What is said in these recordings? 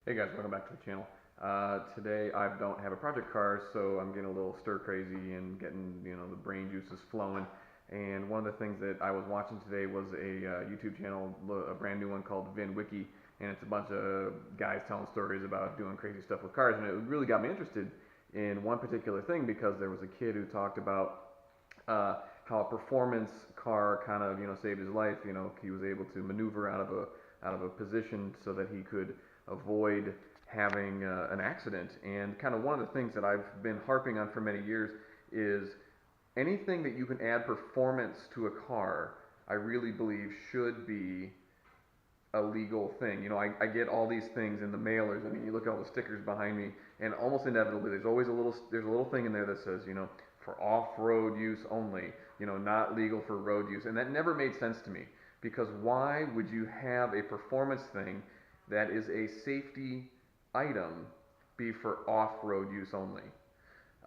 Hey guys, welcome back to the channel. Today I don't have a project car, so I'm getting a little stir crazy and getting, the brain juices flowing. And one of the things that I was watching today was a YouTube channel, a brand new one called VinWiki, and it's a bunch of guys telling stories about doing crazy stuff with cars. And it really got me interested in one particular thing because there was a kid who talked about how a performance car kind of, saved his life. He was able to maneuver out of a position so that he could avoid having an accident. And kind of one of the things that I've been harping on for many years is anything that you can add performance to a car, I really believe should be a legal thing. I get all these things in the mailers. I mean, you look at all the stickers behind me, and almost inevitably, there's a little thing in there that says, for off-road use only, not legal for road use. And that never made sense to me because why would you have a performance thing that is a safety item be for off-road use only?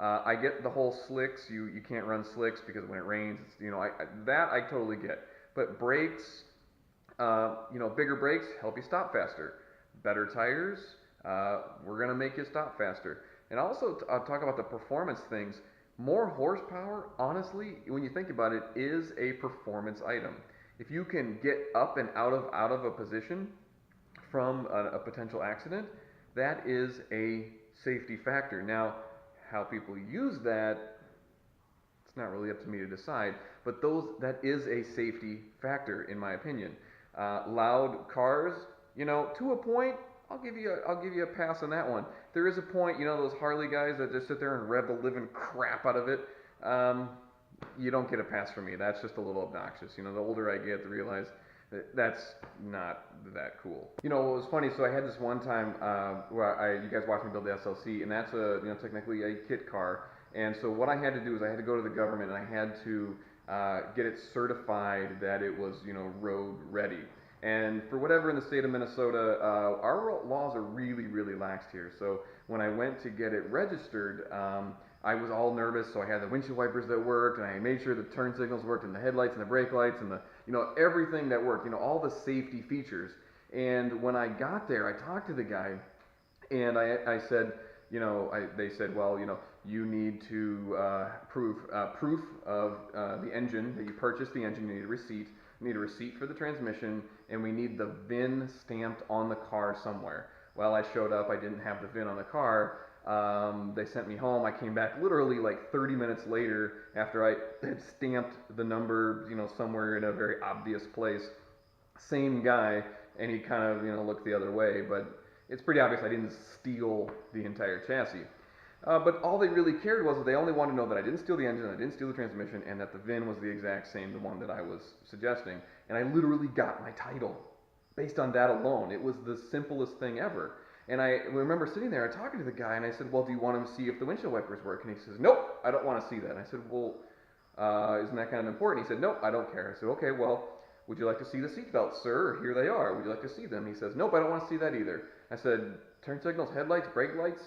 I get the whole slicks. You can't run slicks because when it rains, that I totally get. But brakes, bigger brakes help you stop faster. Better tires, we're gonna make you stop faster. And also talk about the performance things. More horsepower, honestly, when you think about it, is a performance item. If you can get up and out of a position from a potential accident, that is a safety factor. Now, how people use that, it's not really up to me to decide, but that is a safety factor in my opinion. Loud cars, to a point, I'll give you a pass on that one. There is a point, those Harley guys that just sit there and rev the living crap out of it. Um, you don't get a pass from me. That's just a little obnoxious. The older I get, to realize that's not that cool. It was funny. So I had this one time where you guys watched me build the SLC, and that's technically a kit car. And so what I had to do is I had to go to the government and I had to get it certified that it was road ready. And for whatever in the state of Minnesota, our laws are really, really lax here. So when I went to get it registered, I was all nervous. So I had the windshield wipers that worked, and I made sure the turn signals worked, and the headlights and the brake lights, and the everything that worked. All the safety features. And when I got there, I talked to the guy, and I said, they said, well, you need to proof of the engine that you purchased the engine. You need a receipt. You need a receipt for the transmission, and we need the VIN stamped on the car somewhere. Well, I showed up. I didn't have the VIN on the car. They sent me home. I came back literally like 30 minutes later after I had stamped the number, somewhere in a very obvious place. Same guy, and he kind of, looked the other way, but it's pretty obvious I didn't steal the entire chassis. But all they really cared was that they only wanted to know that I didn't steal the engine, I didn't steal the transmission, and that the VIN was the exact same, the one that I was suggesting. And I literally got my title based on that alone. It was the simplest thing ever. And I remember sitting there and talking to the guy, and I said, well, do you want to see if the windshield wipers work? And he says, nope, I don't want to see that. And I said, well, isn't that kind of important? He said, nope, I don't care. I said, okay, well, would you like to see the seat belts, sir? Here they are. Would you like to see them? He says, nope, I don't want to see that either. I said, turn signals, headlights, brake lights,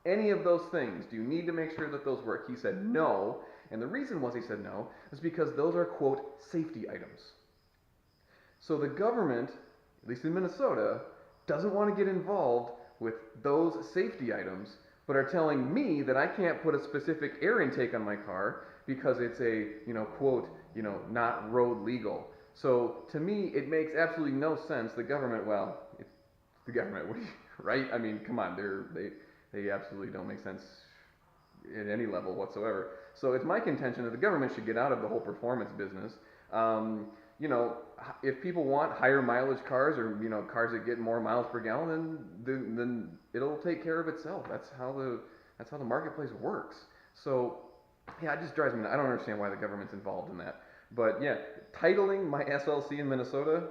any of those things, do you need to make sure that those work? He said no, and the reason was he said no is because those are, quote, safety items. So the government, at least in Minnesota, doesn't want to get involved with those safety items, but are telling me that I can't put a specific air intake on my car because it's a, quote, not road legal. So to me, it makes absolutely no sense. The government, well, it's the government, right? I mean, come on, they absolutely don't make sense at any level whatsoever. So it's my contention that the government should get out of the whole performance business. If people want higher mileage cars or cars that get more miles per gallon, then it'll take care of itself. That's how the marketplace works. So yeah, it just drives me nuts. I don't understand why the government's involved in that. But yeah, titling my SLC in Minnesota,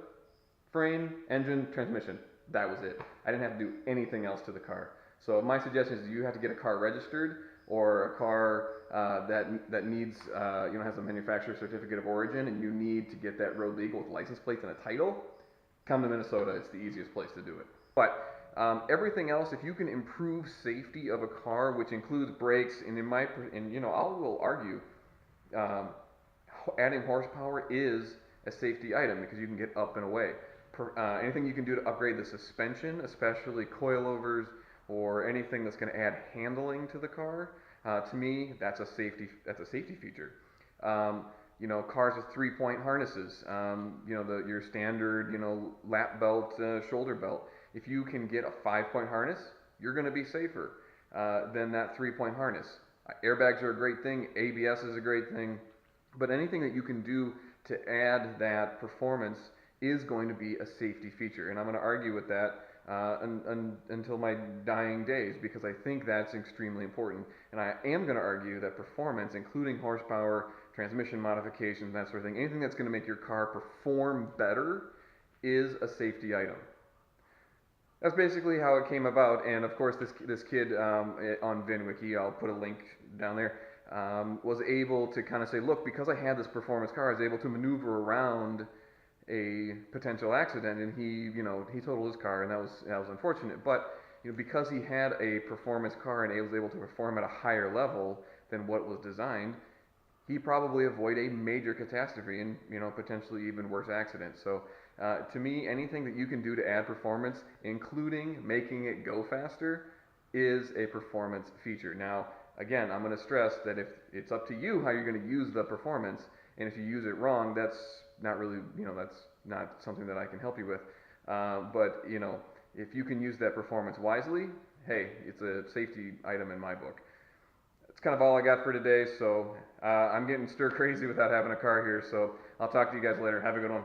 frame, engine, transmission, that was it. I didn't have to do anything else to the car. So my suggestion is you have to get a car registered or a car that needs, has a manufacturer certificate of origin, and you need to get that road legal with license plates and a title. Come to Minnesota. It's the easiest place to do it. But everything else, if you can improve safety of a car, which includes brakes, and I will argue, adding horsepower is a safety item because you can get up and away. anything you can do to upgrade the suspension, especially coilovers or anything that's going to add handling to the car. To me, that's a safety feature. Um, cars with 3-point harnesses, your standard, lap belt, shoulder belt. If you can get a 5-point harness, you're going to be safer than that 3-point harness. Airbags are a great thing. ABS is a great thing. But anything that you can do to add that performance is going to be a safety feature. And I'm going to argue with that until my dying days, because I think that's extremely important. And I am going to argue that performance, including horsepower, transmission modifications, that sort of thing, anything that's going to make your car perform better is a safety item. That's basically how it came about. And of course, this kid on VinWiki, I'll put a link down there, was able to kind of say, look, because I had this performance car, I was able to maneuver around a potential accident, and he totaled his car, and that was unfortunate. But because he had a performance car and he was able to perform at a higher level than what was designed, he probably avoid a major catastrophe and potentially even worse accidents. So to me, anything that you can do to add performance, including making it go faster, is a performance feature. Now, again, I'm going to stress that if it's up to you how you're going to use the performance, and if you use it wrong, that's not really, that's not something that I can help you with. But if you can use that performance wisely, hey, it's a safety item in my book. That's kind of all I got for today. So I'm getting stir crazy without having a car here. So I'll talk to you guys later. Have a good one.